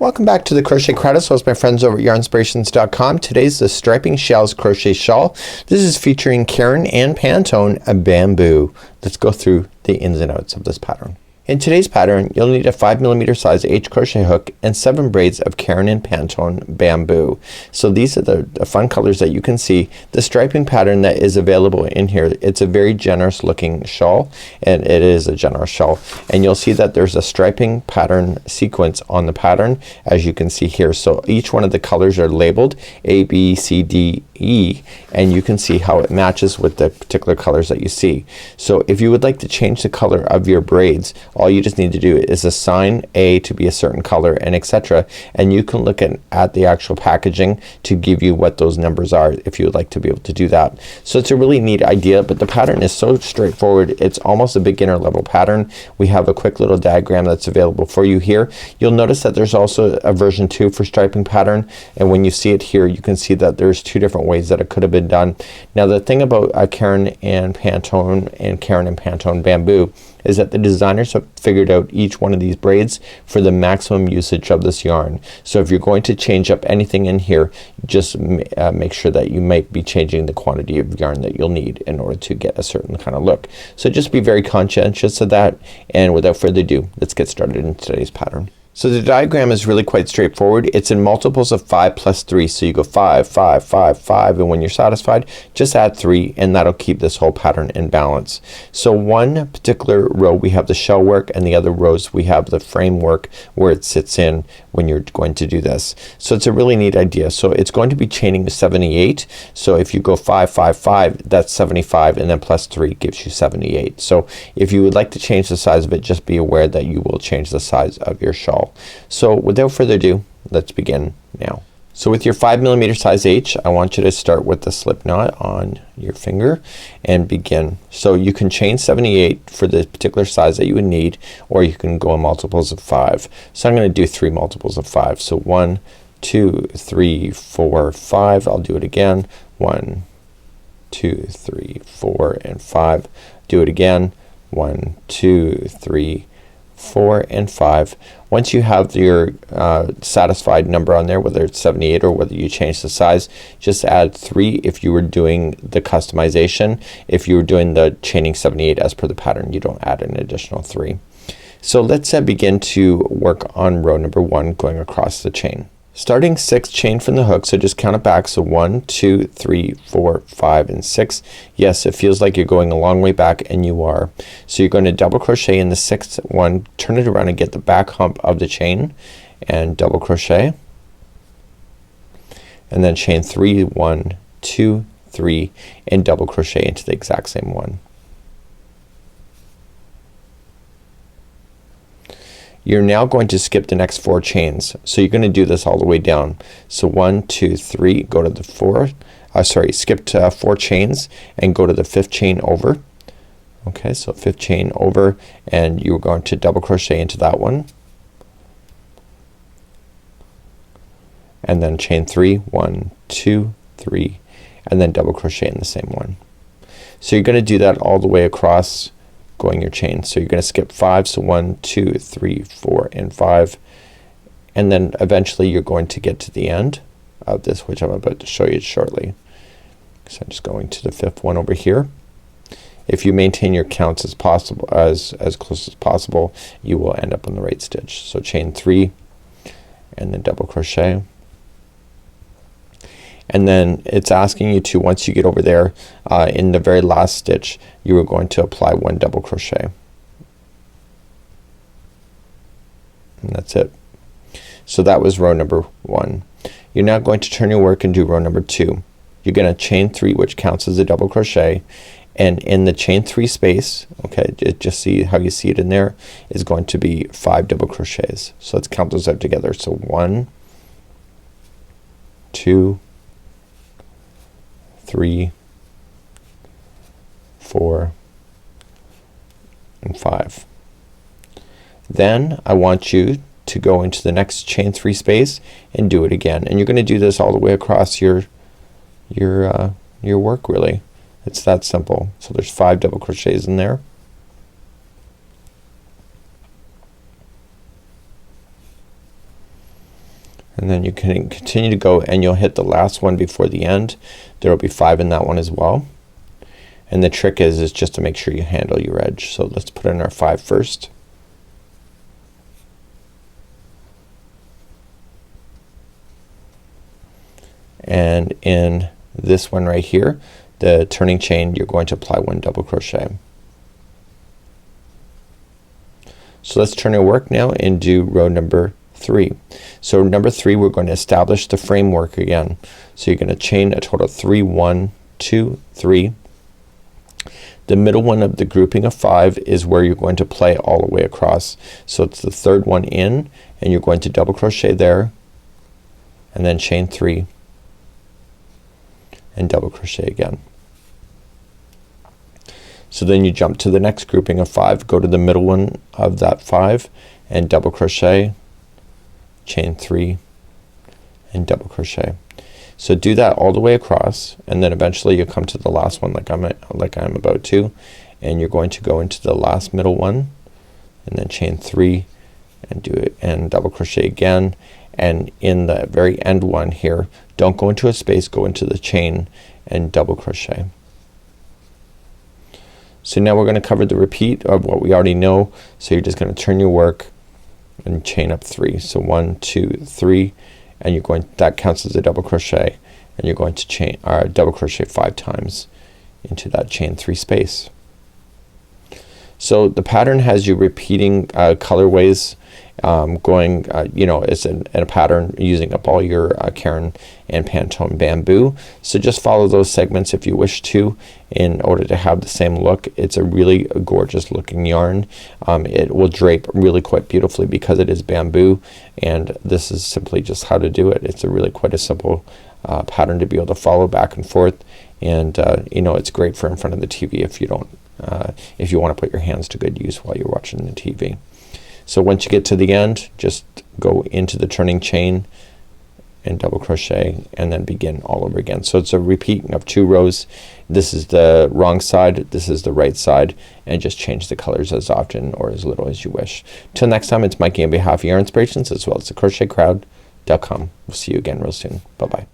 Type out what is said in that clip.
Welcome back to the Crochet Credits. So my friends over at Yarnspirations.com. Today's the Striping Shells Crochet Shawl. This is featuring Karen and Pantone, a bamboo. Let's go through the ins and outs of this pattern. In today's pattern, you'll need a 5mm size H crochet hook and 7 braids of Karen and Pantone bamboo. So these are the fun colors that you can see. The striping pattern that is available in here, it's a very generous looking shawl, and it is a generous shawl. And you'll see that there's a striping pattern sequence on the pattern, as you can see here. So each one of the colors are labeled A, B, C, D, E, and you can see how it matches with the particular colors that you see. So if you would like to change the color of your braids, all you just need to do is assign A to be a certain color and etc. And you can look at the actual packaging to give you what those numbers are if you would like to be able to do that. So it's a really neat idea, but the pattern is so straightforward. It's almost a beginner level pattern. We have a quick little diagram that's available for you here. You'll notice that there's also a version 2 for striping pattern, and when you see it here you can see that there's 2 different ways that it could have been done. Now the thing about Karen and Pantone bamboo is that the designers have figured out each one of these braids for the maximum usage of this yarn. So if you're going to change up anything in here, just make sure that you might be changing the quantity of yarn that you'll need in order to get a certain kind of look. So just be very conscientious of that, and without further ado, let's get started in today's pattern. So the diagram is really quite straightforward. It's in multiples of 5 plus 3. So you go 5, 5, 5, 5, and when you're satisfied, just add 3, and that'll keep this whole pattern in balance. So one particular row we have the shell work, and the other rows we have the framework where it sits in when you're going to do this. So it's a really neat idea. So it's going to be chaining to 78. So if you go 5, 5, 5, that's 75, and then plus 3 gives you 78. So if you would like to change the size of it, just be aware that you will change the size of your shawl. So without further ado, let's begin now. So with your 5mm size H, I want you to start with the slip knot on your finger and begin. So you can chain 78 for the particular size that you would need, or you can go in multiples of 5. So I'm gonna do 3 multiples of 5. So 1, 2, 3, 4, 5. I'll do it again. 1, 2, 3, 4, and 5. Do it again. 1, 2, 3, 4, and 5. Once you have your satisfied number on there, whether it's 78 or whether you change the size, just add 3 if you were doing the customization. If you were doing the chaining 78 as per the pattern, you don't add an additional 3. So let's begin to work on row number 1 going across the chain. Starting 6, chain from the hook, so just count it back. So 1, 2, 3, 4, 5, and 6. Yes, it feels like you're going a long way back, and you are. So you're going to double crochet in the 6th one, turn it around and get the back hump of the chain, and double crochet, and then chain 3, 1, 2, 3, and double crochet into the exact same one. You're now going to skip the next 4 chains. So you're gonna do this all the way down. So 1, 2, 3, go to the 4, skip to 4 chains and go to the 5th chain over. Okay, so 5th chain over, and you're going to double crochet into that one. And then chain 3, 1, 2, 3, and then double crochet in the same one. So you're gonna do that all the way across going your chain. So you're gonna skip 5, so 1, 2, 3, 4, and 5, and then eventually you're going to get to the end of this, which I'm about to show you shortly. So I'm just going to the 5th one over here. If you maintain your counts as possible, as close as possible, you will end up on the right stitch. So chain 3 and then double crochet. And then it's asking you to, once you get over there in the very last stitch, you are going to apply 1 double crochet, and that's it. So that was row number 1. You're now going to turn your work and do row number 2. You're gonna chain 3, which counts as a double crochet, and in the chain 3 space, okay, just see how you see it in there, is going to be 5 double crochets. So let's count those out together. So 1, 2, 3, 4, and 5. Then I want you to go into the next chain 3 space and do it again, and you're gonna do this all the way across your work. Really, it's that simple. So there's 5 double crochets in there. and then you can continue to go and you'll hit the last one before the end. There will be 5 in that one as well. And the trick is just to make sure you handle your edge. So let's put in our 5 first. And in this one right here, the turning chain, you're going to apply 1 double crochet. So let's turn our work now and do row number 3. So number 3, we're going to establish the framework again. So you're gonna chain a total of 3, 1, 2, 3. The middle one of the grouping of 5 is where you're going to play all the way across. So it's the 3rd one in, and you're going to double crochet there, and then chain 3 and double crochet again. So then you jump to the next grouping of 5, go to the middle one of that 5 and double crochet, chain 3 and double crochet. So do that all the way across, and then eventually you come to the last one like I'm about to, and you're going to go into the last middle one and then chain 3 and do it and double crochet again. And in the very end one here, don't go into a space, go into the chain and double crochet. So now we're gonna cover the repeat of what we already know. So you're just gonna turn your work and chain up 3. So 1, 2, 3, and you're going, that counts as a double crochet, and you're going to chain double crochet 5 times into that chain 3 space. So the pattern has you repeating colorways, going you know, it's in a pattern using up all your Caron and Pantone bamboo. So just follow those segments if you wish to in order to have the same look. It's a really gorgeous looking yarn. It will drape really quite beautifully because it is bamboo, and this is simply just how to do it. It's a really quite a simple pattern to be able to follow back and forth, and you know, it's great for in front of the TV if you don't if you want to put your hands to good use while you're watching the TV. So once you get to the end, just go into the turning chain and double crochet and then begin all over again. So it's a repeat of 2 rows. This is the wrong side, this is the right side, and just change the colors as often or as little as you wish. Till next time, it's Mikey on behalf of Yarnspirations as well as the crochetcrowd.com. We'll see you again real soon. Bye bye.